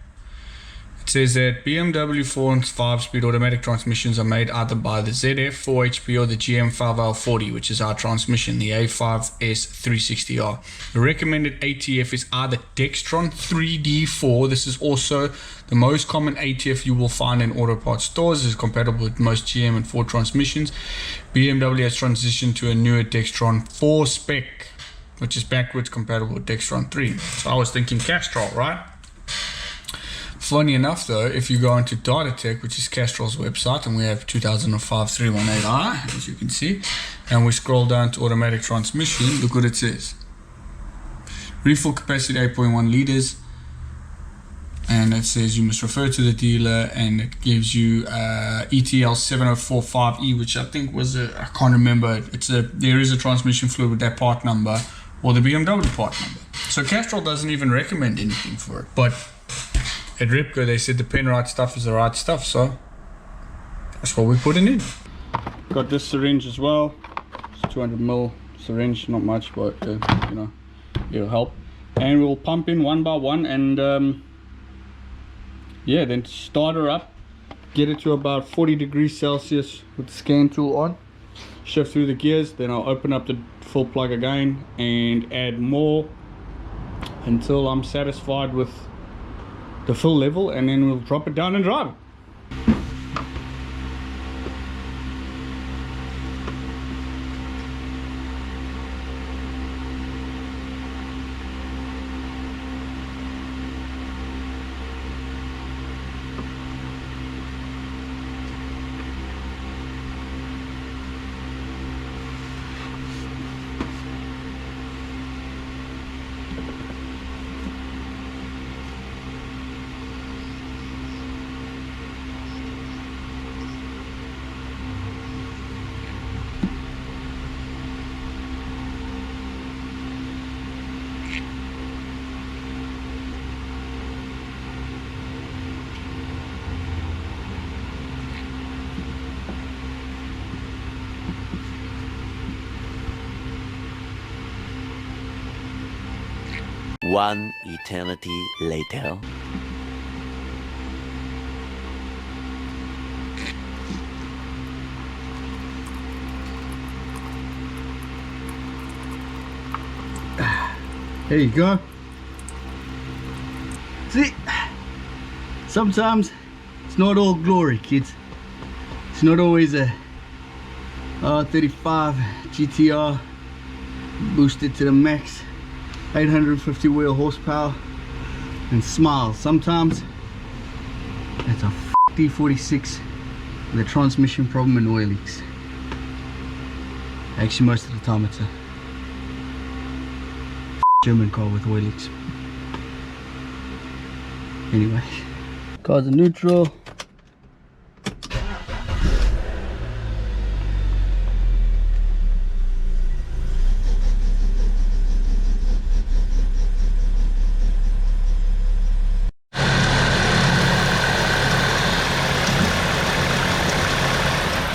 Speaker 3: it says that BMW 4 and 5 speed automatic transmissions are made either by the ZF 4HP or the GM 5L40, which is our transmission, the A5S360R. The recommended ATF is either Dextron 3D4. This is also the most common ATF you will find in auto parts stores. It is compatible with most GM and Ford transmissions. BMW has transitioned to a newer Dextron 4 spec, which is backwards compatible with Dextron 3. So I was thinking Castrol, right? Funny enough though, if you go into Data Tech, which is Castrol's website, and we have 2005 318i, as you can see, and we scroll down to automatic transmission, look what it says. Refill capacity 8.1 liters, and it says you must refer to the dealer, and it gives you ETL 7045E, which I think was I can't remember, there is a transmission fluid with that part number, or the BMW part number. So Castrol doesn't even recommend anything for it, but at Repco they said the Penrite stuff is the right stuff, so that's what we're putting in. Got this syringe as well. It's 200ml syringe, not much, but you know, it'll help. And we'll pump in one by one, and yeah, then start her up, get it to about 40 degrees Celsius with the scan tool on, shift through the gears, then I'll open up the full plug again and add more until I'm satisfied with the full level, and then we'll drop it down and drive it.
Speaker 8: One eternity later.
Speaker 3: There you go. See, sometimes it's not all glory, kids. It's not always a R35 GTR boosted to the max, 850 wheel horsepower and smiles. Sometimes It's a D46 with a transmission problem and oil leaks. Actually, most of the time it's a German car with oil leaks. Anyway, car's in neutral.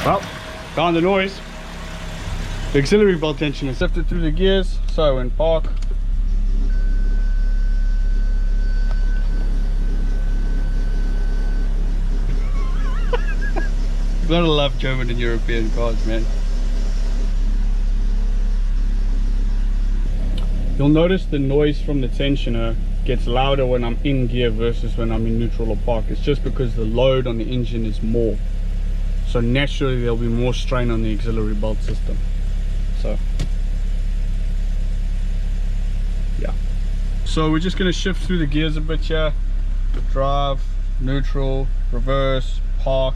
Speaker 3: Well, found the noise. The auxiliary belt tension is sifted through the gears, so in park. You gotta love German and European cars, man. You'll notice the noise from the tensioner gets louder when I'm in gear versus when I'm in neutral or park. It's just because the load on the engine is more. So naturally there'll be more strain on the auxiliary belt system. So yeah. So we're just gonna shift through the gears a bit here. Drive, neutral, reverse, park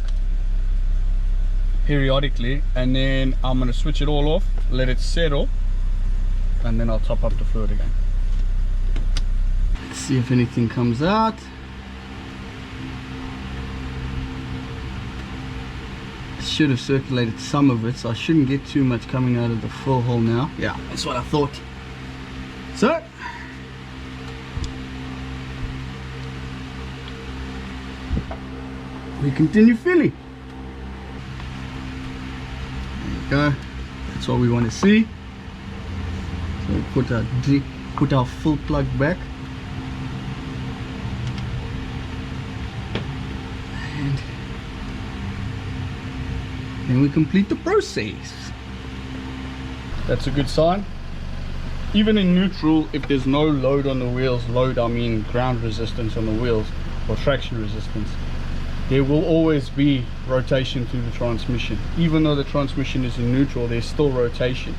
Speaker 3: periodically, and then I'm gonna switch it all off, let it settle, and then I'll top up the fluid again. Let's see if anything comes out. Should have circulated some of it, so I shouldn't get too much coming out of the full hole now. Yeah, that's what I thought. So we continue filling. There you go. That's what we want to see. So we put our full plug back. And then we complete the process. That's a good sign. Even in neutral, if there's no load on the wheels, load I mean ground resistance on the wheels or traction resistance, there will always be rotation through the transmission. Even though the transmission is in neutral, there's still rotation,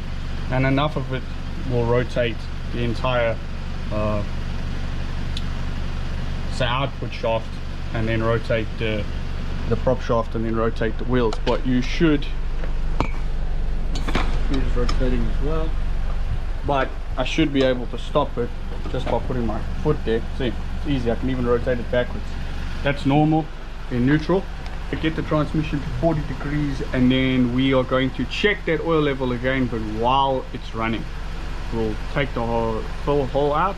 Speaker 3: and enough of it will rotate the entire say output shaft, and then rotate the prop shaft, and then rotate the wheels. But you should, here's rotating as well, but I should be able to stop it just by putting my foot there. See, it's easy. I can even rotate it backwards. That's normal in neutral. Get the transmission to 40 degrees, and then we are going to check that oil level again, but while it's running. We'll take the full hole out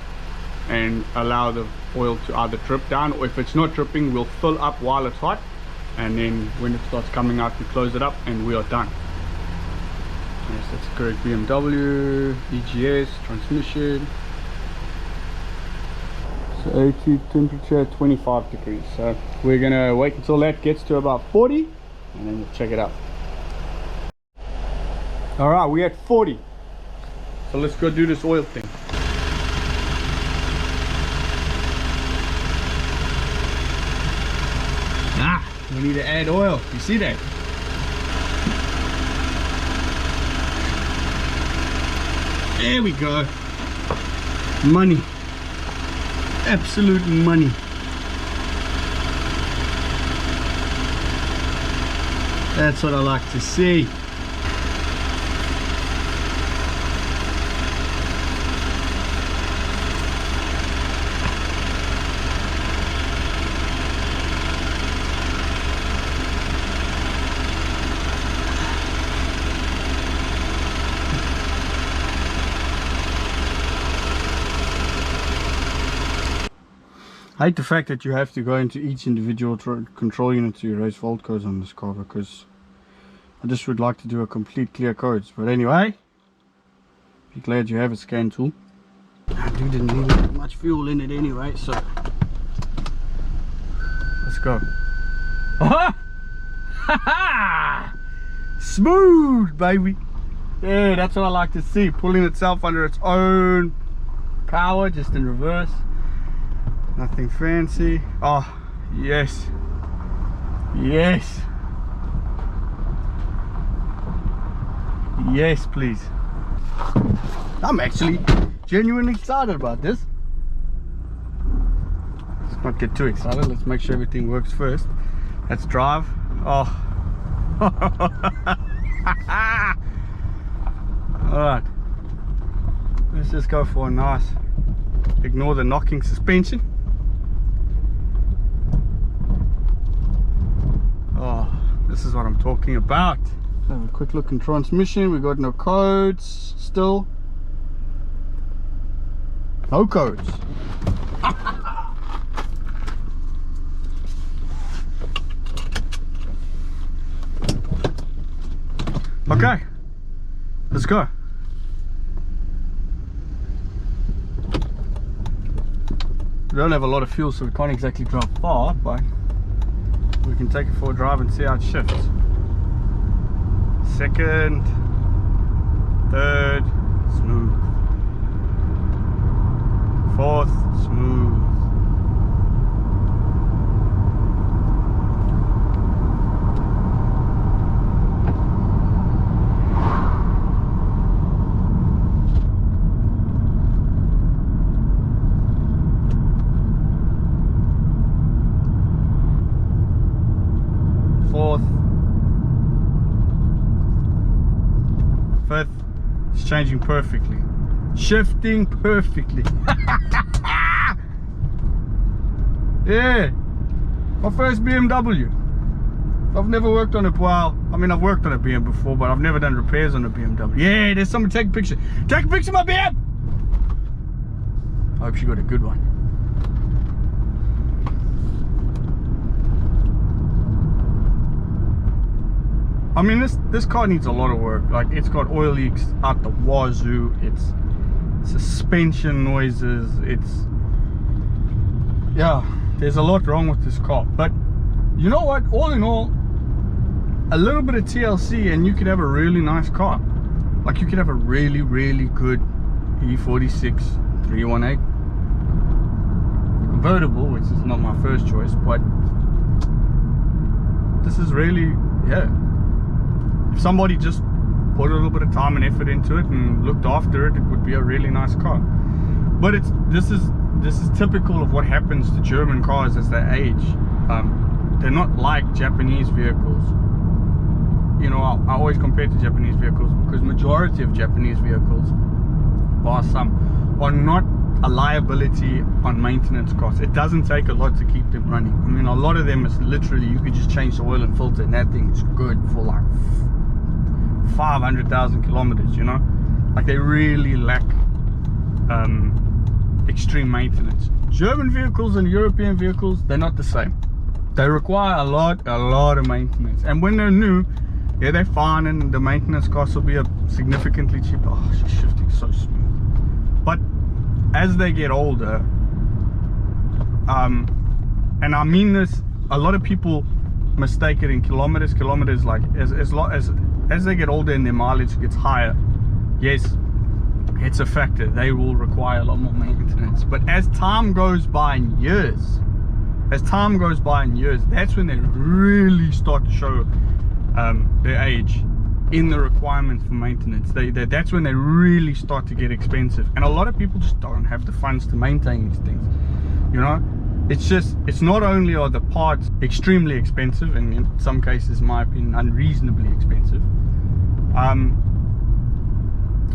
Speaker 3: and allow the oil to either drip down, or if it's not dripping, we'll fill up while it's hot, and then when it starts coming out, we close it up and we are done. Yes, that's correct. BMW, EGS, transmission. So O2 temperature 25 degrees. So we're gonna wait until that gets to about 40, and then we'll check it out. All right, we're at 40. So let's go do this oil thing. We need to add oil. You see that? There we go. Money. Absolute money. That's what I like to see. I hate the fact that you have to go into each individual control unit to erase fault codes on this car, because I just would like to do a complete clear codes. But anyway, be glad you have a scan tool. I didn't need much fuel in it anyway, so let's go. Smooth, baby. Yeah, that's what I like to see, pulling itself under its own power, just in reverse. Nothing fancy. Oh, yes. Yes. Yes, please. I'm actually genuinely excited about this. Let's let's not get too excited. Let's make sure everything works first. Let's drive. Oh. Alright. Let's just go for a nice, ignore the knocking suspension. Oh, this is what I'm talking about. Have a quick look in transmission. We got no codes still. No codes. Okay, let's go. We don't have a lot of fuel, so we can't exactly drive far, but we can take it for a drive and see how it shifts. Second, third, smooth. Fourth, smooth. Fourth, fifth, it's changing perfectly, shifting perfectly. Yeah, my first BMW. I've never worked on it. Well, I mean, I've worked on a BM before, but I've never done repairs on a BMW. Yeah, there's someone. Take a picture. Take a picture of my BM. I hope she got a good one. I mean, this car needs a lot of work. Like, it's got oil leaks out the wazoo. It's suspension noises. It's, yeah, there's a lot wrong with this car. But you know what? All in all, a little bit of TLC and you could have a really nice car. Like, you could have a really, really good E46 318 convertible, which is not my first choice, but this is really, yeah. If somebody just put a little bit of time and effort into it and looked after it, it would be a really nice car. But this is typical of what happens to German cars as they age. They're not like Japanese vehicles. You know, I always compare to Japanese vehicles because majority of Japanese vehicles, bar some, are not a liability on maintenance costs. It doesn't take a lot to keep them running. I mean, a lot of them is literally, you could just change the oil and filter and that thing is good for like 500,000 kilometers, you know? Like, they really lack extreme maintenance. German vehicles and European vehicles, they're not the same. They require a lot of maintenance. And when they're new, yeah, they're fine and the maintenance costs will be significantly cheaper. Oh, she's shifting so smooth. But as they get older, and I mean this, a lot of people mistake it in kilometers. Kilometers, like, as they get older and their mileage gets higher, yes, it's a factor. They will require a lot more maintenance. But as time goes by in years, that's when they really start to show their age in the requirements for maintenance. That's when they really start to get expensive. And a lot of people just don't have the funds to maintain these things, you know? It's not only are the parts extremely expensive, and in some cases, in my opinion, unreasonably expensive.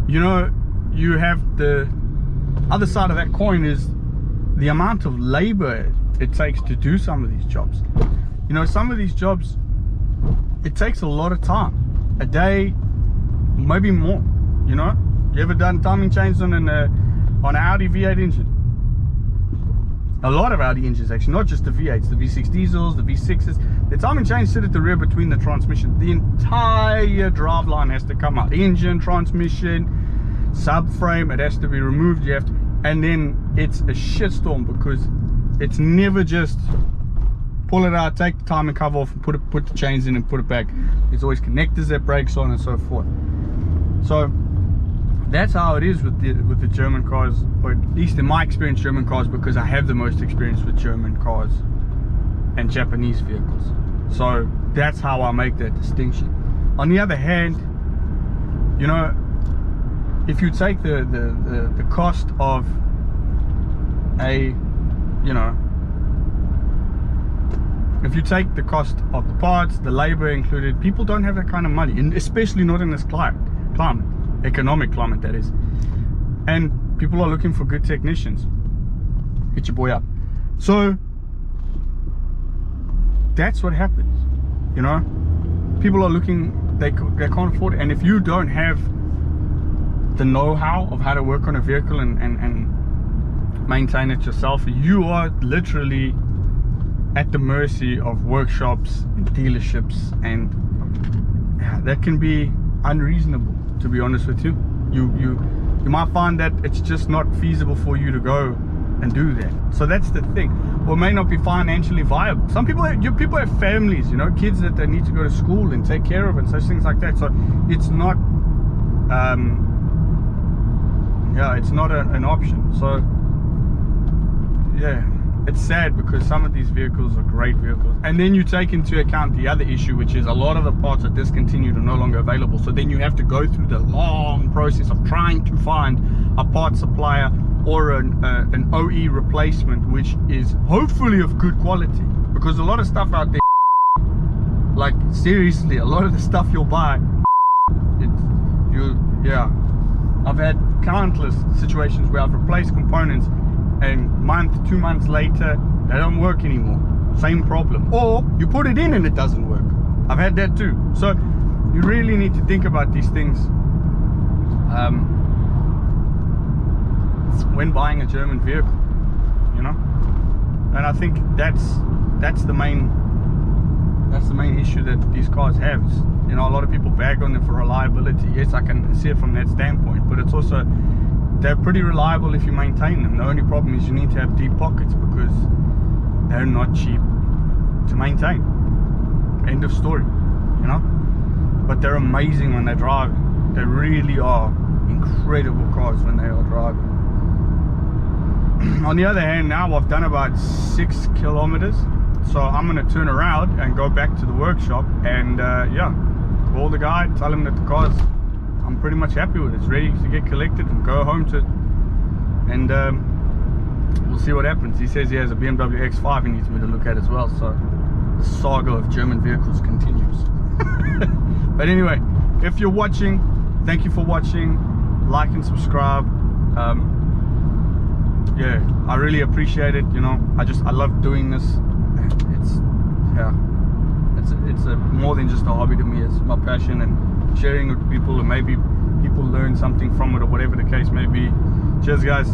Speaker 3: You know, you have the other side of that coin is the amount of labor it takes to do some of these jobs. You know, some of these jobs, it takes a lot of time, a day, maybe more. You know, you ever done timing chains on an Audi V8 engine? A lot of Audi engines, actually, not just the V8s, the V6 diesels, the V6s. The timing chains sit at the rear between the transmission. The entire driveline has to come out. Engine, transmission, subframe, it has to be removed. You have to, and then it's a shitstorm because it's never just pull it out, take the timing cover off, and put the chains in and put it back. There's always connectors that breaks on and so forth. So that's how it is with the German cars, or at least in my experience, German cars, because I have the most experience with German cars and Japanese vehicles. So that's how I make that distinction. On the other hand, you know, if you take the cost of a, you know, if you take the cost of the parts, the labor included, people don't have that kind of money, and especially not in this climate, economic climate that is. And people are looking for good technicians. Hit your boy up. So that's what happens, you know. People are looking, they can't afford it, and if you don't have the know-how of how to work on a vehicle and maintain it yourself, you are literally at the mercy of workshops and dealerships, and yeah, that can be unreasonable, to be honest with you. You might find that it's just not feasible for you to go and do that. So that's the thing. Or it may not be financially viable. Some people have families, you know, kids that they need to go to school and take care of and such things like that. So it's not it's not an option. So yeah, it's sad because some of these vehicles are great vehicles, and then you take into account the other issue, which is a lot of the parts are discontinued and no longer available. So then you have to go through the long process of trying to find a part supplier or an OE replacement, which is hopefully of good quality, because a lot of stuff out there, like seriously, a lot of the stuff you'll buy, I've had countless situations where I've replaced components and month, 2 months later, they don't work anymore. Same problem. Or you put it in and it doesn't work. I've had that too. So you really need to think about these things when buying a German vehicle, you know. And I think that's the main issue that these cars have. You know, a lot of people bag on them for reliability. Yes, I can see it from that standpoint, but it's also, they're pretty reliable if you maintain them. The only problem is you need to have deep pockets, because they're not cheap to maintain. End of story, you know. But they're amazing when they're driving. They really are incredible cars when they are driving. On the other hand, now I've done about 6 kilometers, so I'm going to turn around and go back to the workshop and call the guy, tell him that the car's, I'm pretty much happy with it. It's ready to get collected and go home to, and we'll see what happens. He says he has a BMW X5 he needs me to look at as well, so the saga of German vehicles continues. But anyway, if you're watching, thank you for watching. Like and subscribe. Yeah, I really appreciate it. You know, I love doing this. It's more than just a hobby to me. It's my passion, and sharing it with people, and maybe people learn something from it, or whatever the case may be. Cheers, guys.